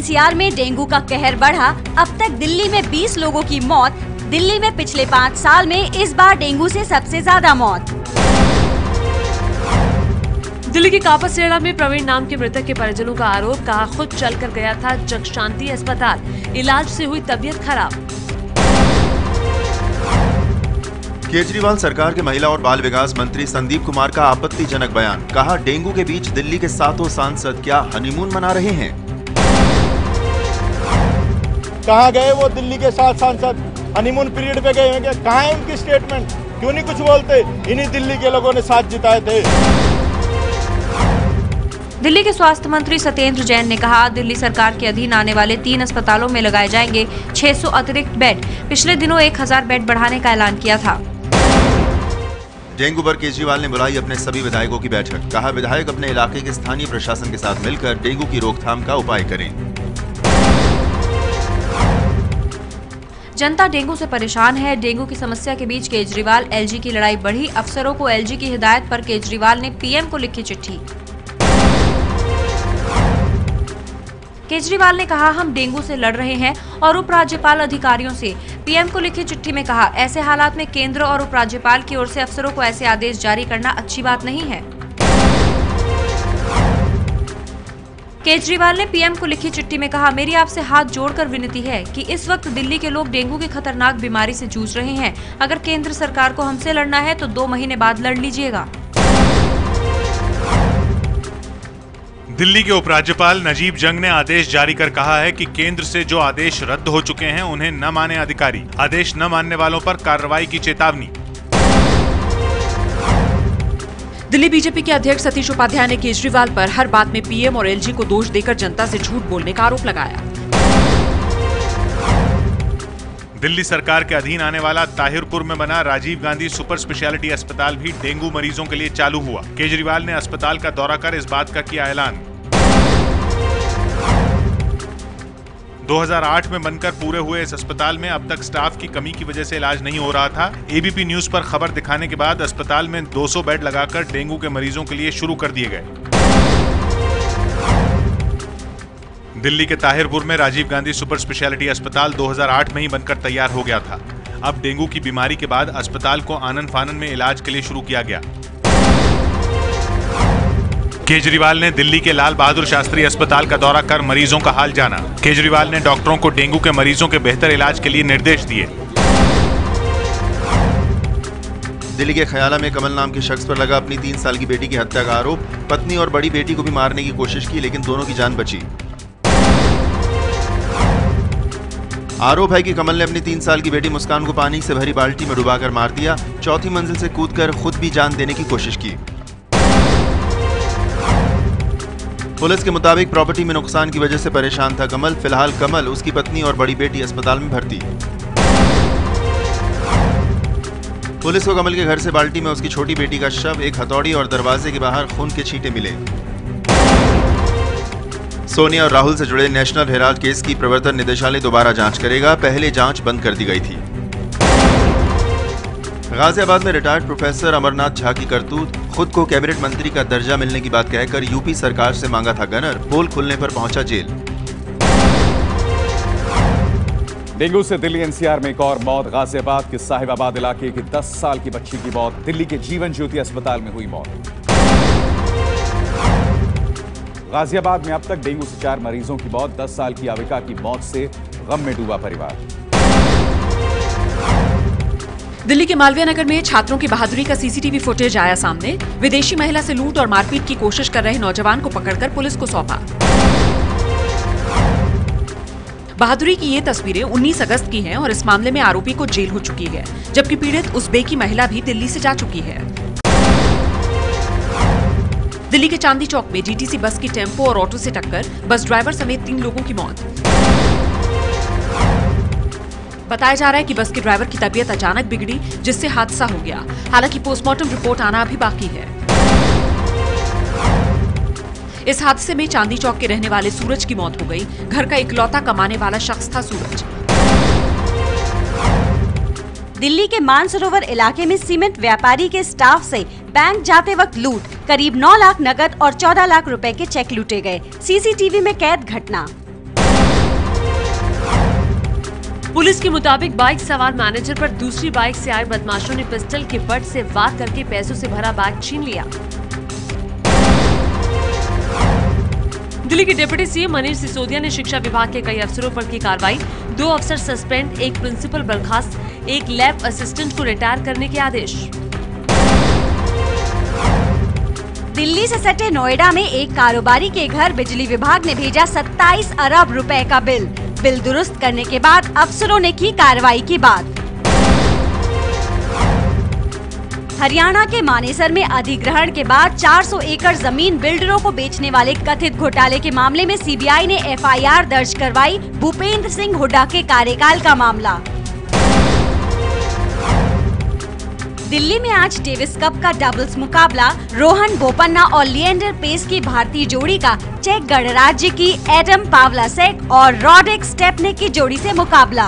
NCR में dengue का कहर बढ़ा। अब तक दिल्ली में 20 लोगों की मौत। दिल्ली में पिछले 5 साल में इस बार डेंगू से सबसे ज्यादा मौत। दिल्ली के कापासेड़ा में प्रवीण नाम के मृतक के परिजनों का आरोप, कहा खुद चलकर गया था जगशांति अस्पताल, इलाज से हुई तबीयत खराब। केजरीवाल सरकार के महिला और बाल विकास मंत्री संदीप कुमार का आपत्तिजनक बयान, कहा डेंगू के बीच दिल्ली के 7 सांसद क्या हनीमून मना रहे हैं। कहाँ गए वो दिल्ली के 7 सांसद? हनीमून पीरियड पे गए हैं? कहाँ है उनकी स्टेटमेंट? क्यों नहीं कुछ बोलते? इन्हीं दिल्ली के लोगों ने साथ जिताए थे। दिल्ली के स्वास्थ्य मंत्री सत्येंद्र जैन ने कहा, दिल्ली सरकार के अधीन आने वाले 3 अस्पतालों में लगाए जाएंगे 600 अतिरिक्त बेड। पिछले दिनों 1000 बेड बढ़ाने का ऐलान किया था। डेंगू पर केजरीवाल ने बुलाई अपने सभी विधायकों की बैठक, कहा विधायक अपने इलाके के स्थानीय प्रशासन के साथ मिलकर डेंगू की रोकथाम का उपाय करें। जनता डेंगू से परेशान है। डेंगू की समस्या के बीच केजरीवाल एलजी की लड़ाई बढ़ी। अफसरों को एलजी की हिदायत पर केजरीवाल ने पीएम को लिखी चिट्ठी। केजरीवाल ने कहा, हम डेंगू से लड़ रहे हैं और उपराज्यपाल अधिकारियों से पीएम को लिखी चिट्ठी में कहा, ऐसे हालात में केंद्र और उपराज्यपाल की ओर से अफसरों को ऐसे आदेश जारी करना अच्छी बात नहीं है। केजरीवाल ने पीएम को लिखी चिट्ठी में कहा, मेरी आपसे हाथ जोड़कर विनती है कि इस वक्त दिल्ली के लोग डेंगू की खतरनाक बीमारी से जूझ रहे हैं। अगर केंद्र सरकार को हमसे लड़ना है तो 2 महीने बाद लड़ लीजिएगा। दिल्ली के उपराज्यपाल नजीब जंग ने आदेश जारी कर कहा है कि केंद्र से जो आदेश रद्द हो चुके हैं उन्हें न माने अधिकारी। आदेश न मानने वालों पर कार्रवाई की चेतावनी। दिल्ली बीजेपी के अध्यक्ष सतीश उपाध्याय ने केजरीवाल पर हर बात में पीएम और एलजी को दोष देकर जनता से झूठ बोलने का आरोप लगाया। दिल्ली सरकार के अधीन आने वाला ताहिरपुर में बना राजीव गांधी सुपर स्पेशलिटी अस्पताल भी डेंगू मरीजों के लिए चालू हुआ। केजरीवाल ने अस्पताल का दौरा कर इस बात का किया ऐलान। 2008 में बनकर पूरे हुए इस अस्पताल में अब तक स्टाफ की कमी की वजह से इलाज नहीं हो रहा था। एबीपी न्यूज पर खबर दिखाने के बाद अस्पताल में 200 बेड लगाकर डेंगू के मरीजों के लिए शुरू कर दिए गए। दिल्ली के ताहिरपुर में राजीव गांधी सुपर स्पेशलिटी अस्पताल 2008 में ही बनकर तैयार हो गया था। अब डेंगू की बीमारी के बाद अस्पताल को आनन फानन में इलाज के लिए शुरू किया गया। केजरीवाल ने दिल्ली के लाल बहादुर शास्त्री अस्पताल का दौरा कर मरीजों का हाल जाना। केजरीवाल ने डॉक्टरों को डेंगू के मरीजों के बेहतर इलाज के लिए निर्देश दिए। दिल्ली के खयाला में कमल नाम के शख्स पर लगा अपनी 3 साल की बेटी की हत्या का आरोप। पत्नी और बड़ी बेटी को भी मारने की कोशिश की लेकिन दोनों की जान बची। आरोप है कि कमल ने अपनी 3 साल की बेटी मुस्कान को पानी से भरी बाल्टी में डुबाकर मार दिया। 4थी मंजिल से कूदकर खुद भी जान देने की कोशिश की। पुलिस के मुताबिक प्रॉपर्टी में नुकसान की वजह से परेशान था कमल। फिलहाल कमल, उसकी पत्नी और बड़ी बेटी अस्पताल में भर्ती। पुलिस को कमल के घर से बाल्टी में उसकी छोटी बेटी का शव, एक हथौड़ी और दरवाजे के बाहर खून के छींटे मिले। सोनिया और राहुल से जुड़े नेशनल हेराल्ड केस की प्रवर्तन निदेशालय दोबारा जांच करेगा। पहले जांच बंद कर दी गई थी। गाजियाबाद में रिटायर्ड प्रोफेसर अमरनाथ झा की करतूत, खुद को कैबिनेट मंत्री का दर्जा मिलने की बात कहकर यूपी सरकार से मांगा था गनर, पोल खुलने पर पहुंचा जेल। डेंगू से दिल्ली एनसीआर में एक और मौत। गाजियाबाद के साहिबाबाद इलाके की 10 साल की बच्ची की मौत। दिल्ली के जीवन ज्योति अस्पताल में हुई मौत। गाजियाबाद में अब तक डेंगू से 4 मरीजों की मौत। 10 साल की आविका की मौत से गम में डूबा परिवार। दिल्ली के मालवीय नगर में छात्रों की बहादुरी का सीसीटीवी फुटेज आया सामने। विदेशी महिला से लूट और मारपीट की कोशिश कर रहे नौजवान को पकड़कर पुलिस को सौंपा। बहादुरी की ये तस्वीरें 19 अगस्त की हैं और इस मामले में आरोपी को जेल हो चुकी है, जबकि पीड़ित उज़्बेकी महिला भी दिल्ली से जा चुकी है। दिल्ली के चांदी चौक में डीटीसी बस की टेम्पो और ऑटो से टक्कर, बस ड्राइवर समेत 3 लोगों की मौत। बताया जा रहा है कि बस के ड्राइवर की तबीयत अचानक बिगड़ी, जिससे हादसा हो गया। हालांकि पोस्टमार्टम रिपोर्ट आना अभी बाकी है। इस हादसे में चांदी चौक के रहने वाले सूरज की मौत हो गई। घर का इकलौता कमाने वाला शख्स था सूरज। दिल्ली के मानसरोवर इलाके में सीमेंट व्यापारी के स्टाफ से बैंक जाते वक्त लूट, करीब 9 लाख नकद और 14 लाख रुपए के चेक लूटे गए। सीसीटीवी में कैद घटना। पुलिस के मुताबिक बाइक सवार मैनेजर पर दूसरी बाइक से आए बदमाशों ने पिस्टल के बट से वार करके पैसों से भरा बैग छीन लिया। दिल्ली के डिप्टी सीएम मनीष सिसोदिया ने शिक्षा विभाग के कई अफसरों पर की कार्रवाई। 2 अफसर सस्पेंड, 1 प्रिंसिपल बर्खास्त, 1 लैब असिस्टेंट को रिटायर करने के आदेश। दिल्ली से सटे नोएडा में एक कारोबारी के घर बिजली विभाग ने भेजा 27 अरब रुपए का बिल दुरुस्त करने के बाद अफसरों ने की कार्रवाई की बात। हरियाणा के मानेसर में अधिग्रहण के बाद 400 एकड़ जमीन बिल्डरों को बेचने वाले कथित घोटाले के मामले में सीबीआई ने एफआईआर दर्ज करवाई। भूपेंद्र सिंह हुड्डा के कार्यकाल का मामला। दिल्ली में आज डेविस कप का डबल्स मुकाबला रोहन बोपन्ना और लिएंडर पेस की भारतीय जोड़ी का चेक गणराज्य की एडम पावलासेक और रॉड्रिक स्टेपनिक की जोड़ी से मुकाबला।